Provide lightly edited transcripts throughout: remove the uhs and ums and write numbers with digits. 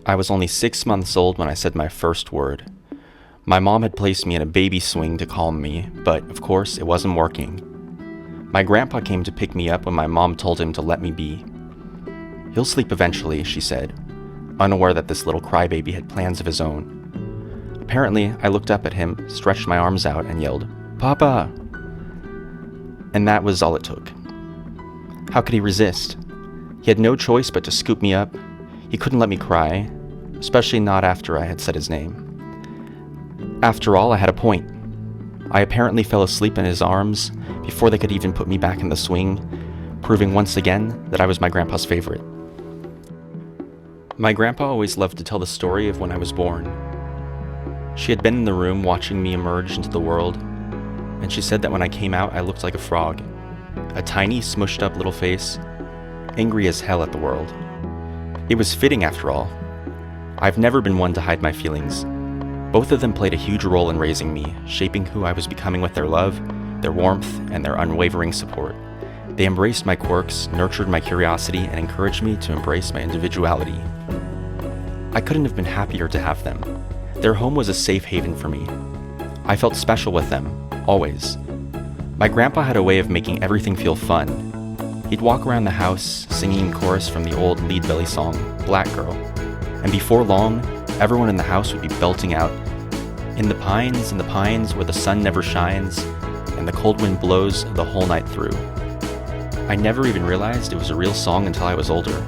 I was only 6 months old when I said my first word. My mom had placed me in a baby swing to calm me, but of course it wasn't working. My grandpa came to pick me up when my mom told him to let me be. "He'll sleep eventually," she said, unaware that this little crybaby had plans of his own. Apparently, I looked up at him, stretched my arms out, and yelled, "Papa!" And that was all it took. How could he resist? He had no choice but to scoop me up. He couldn't let me cry, especially not after I had said his name. After all, I had a point. I apparently fell asleep in his arms before they could even put me back in the swing, proving once again that I was my grandpa's favorite. My grandpa always loved to tell the story of when I was born. She had been in the room watching me emerge into the world, and she said that when I came out, I looked like a frog. A tiny, smushed up little face, angry as hell at the world. It was fitting after all. I've never been one to hide my feelings. Both of them played a huge role in raising me, shaping who I was becoming with their love, their warmth, and their unwavering support. They embraced my quirks, nurtured my curiosity, and encouraged me to embrace my individuality. I couldn't have been happier to have them. Their home was a safe haven for me. I felt special with them, always. My grandpa had a way of making everything feel fun. He'd walk around the house, singing in chorus from the old lead belly song, Black Girl. And before long, everyone in the house would be belting out, in the pines where the sun never shines, and the cold wind blows the whole night through." I never even realized it was a real song until I was older.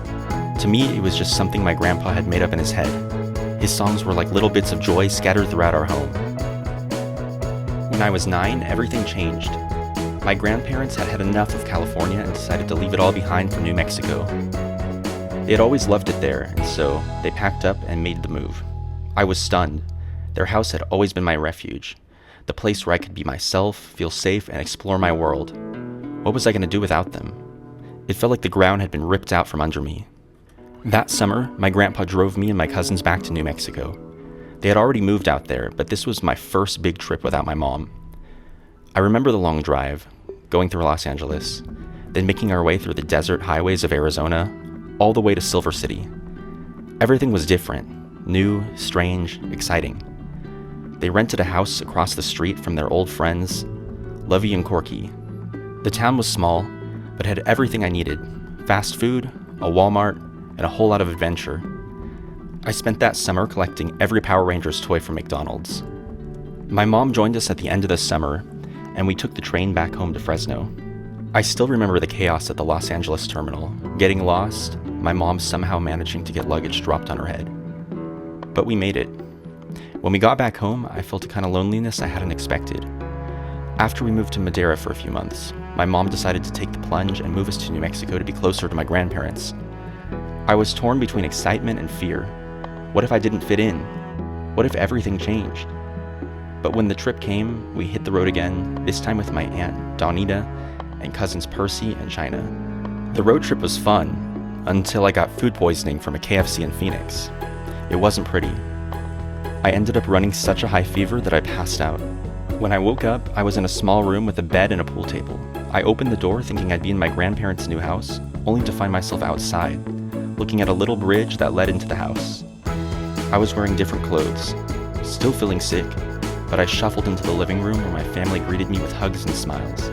To me, it was just something my grandpa had made up in his head. His songs were like little bits of joy scattered throughout our home. When I was 9, everything changed. My grandparents had had enough of California and decided to leave it all behind for New Mexico. They had always loved it there, and so they packed up and made the move. I was stunned. Their house had always been my refuge, the place where I could be myself, feel safe, and explore my world. What was I going to do without them? It felt like the ground had been ripped out from under me. That summer, my grandpa drove me and my cousins back to New Mexico. They had already moved out there, but this was my first big trip without my mom. I remember the long drive, going through Los Angeles, then making our way through the desert highways of Arizona, all the way to Silver City. Everything was different, new, strange, exciting. They rented a house across the street from their old friends, Lovey and Corky. The town was small, but had everything I needed: fast food, a Walmart, and a whole lot of adventure. I spent that summer collecting every Power Rangers toy from McDonald's. My mom joined us at the end of the summer, and we took the train back home to Fresno. I still remember the chaos at the Los Angeles terminal, getting lost, my mom somehow managing to get luggage dropped on her head. But we made it. When we got back home, I felt a kind of loneliness I hadn't expected. After we moved to Madera for a few months, my mom decided to take the plunge and move us to New Mexico to be closer to my grandparents. I was torn between excitement and fear. What if I didn't fit in? What if everything changed? But when the trip came, we hit the road again, this time with my aunt, Donita, and cousins Percy and China. The road trip was fun, until I got food poisoning from a KFC in Phoenix. It wasn't pretty. I ended up running such a high fever that I passed out. When I woke up, I was in a small room with a bed and a pool table. I opened the door thinking I'd be in my grandparents' new house, only to find myself outside, looking at a little bridge that led into the house. I was wearing different clothes, still feeling sick, but I shuffled into the living room where my family greeted me with hugs and smiles.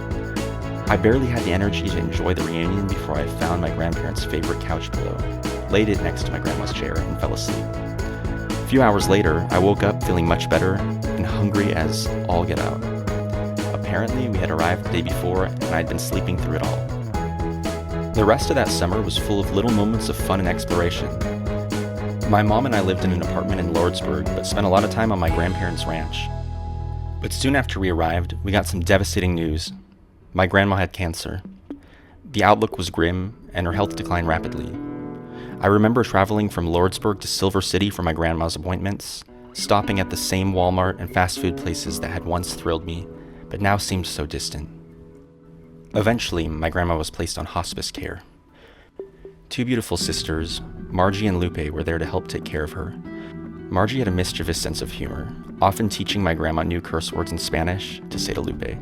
I barely had the energy to enjoy the reunion before I found my grandparents' favorite couch pillow, laid it next to my grandma's chair, and fell asleep. A few hours later, I woke up feeling much better and hungry as all get out. Apparently, we had arrived the day before, and I'd been sleeping through it all. The rest of that summer was full of little moments of fun and exploration. My mom and I lived in an apartment in Lordsburg, but spent a lot of time on my grandparents' ranch. But soon after we arrived, we got some devastating news. My grandma had cancer. The outlook was grim, and her health declined rapidly. I remember traveling from Lordsburg to Silver City for my grandma's appointments, stopping at the same Walmart and fast food places that had once thrilled me, but now seemed so distant. Eventually, my grandma was placed on hospice care. 2 beautiful sisters, Margie and Lupe, were there to help take care of her. Margie had a mischievous sense of humor, often teaching my grandma new curse words in Spanish to say to Lupe.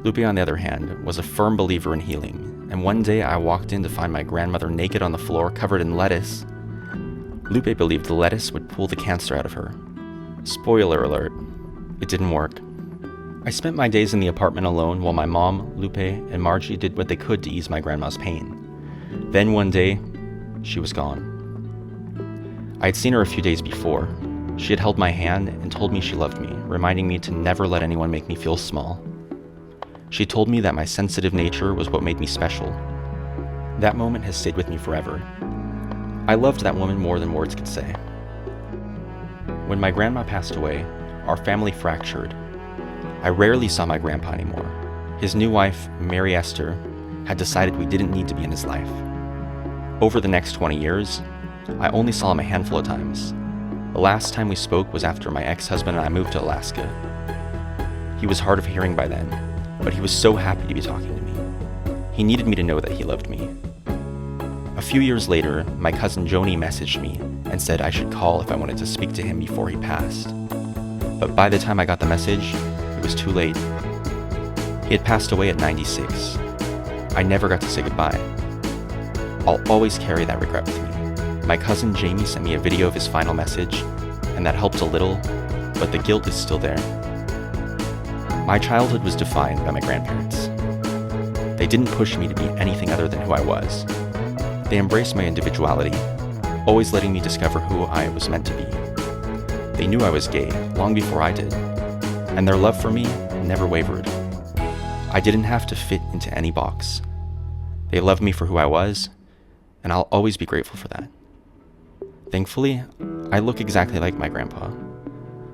Lupe, on the other hand, was a firm believer in healing, and one day I walked in to find my grandmother naked on the floor covered in lettuce. Lupe believed the lettuce would pull the cancer out of her. Spoiler alert, it didn't work. I spent my days in the apartment alone while my mom, Lupe, and Margie did what they could to ease my grandma's pain. Then one day, she was gone. I had seen her a few days before. She had held my hand and told me she loved me, reminding me to never let anyone make me feel small. She told me that my sensitive nature was what made me special. That moment has stayed with me forever. I loved that woman more than words could say. When my grandma passed away, our family fractured. I rarely saw my grandpa anymore. His new wife, Mary Esther, had decided we didn't need to be in his life. Over the next 20 years, I only saw him a handful of times. The last time we spoke was after my ex-husband and I moved to Alaska. He was hard of hearing by then, but he was so happy to be talking to me. He needed me to know that he loved me. A few years later, my cousin Joni messaged me and said I should call if I wanted to speak to him before he passed. But by the time I got the message, it was too late. He had passed away at 96. I never got to say goodbye. I'll always carry that regret with me. My cousin Jamie sent me a video of his final message, and that helped a little, but the guilt is still there. My childhood was defined by my grandparents. They didn't push me to be anything other than who I was. They embraced my individuality, always letting me discover who I was meant to be. They knew I was gay long before I did, and their love for me never wavered. I didn't have to fit into any box. They loved me for who I was, and I'll always be grateful for that. Thankfully, I look exactly like my grandpa.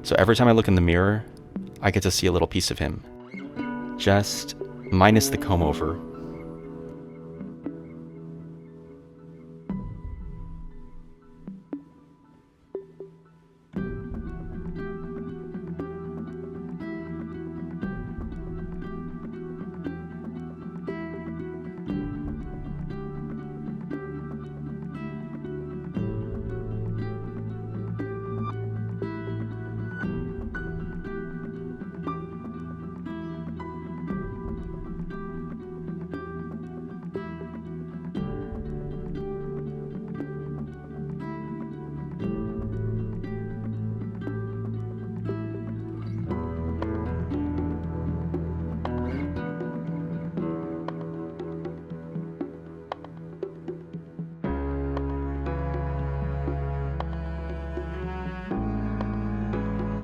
So every time I look in the mirror, I get to see a little piece of him. Just minus the comb over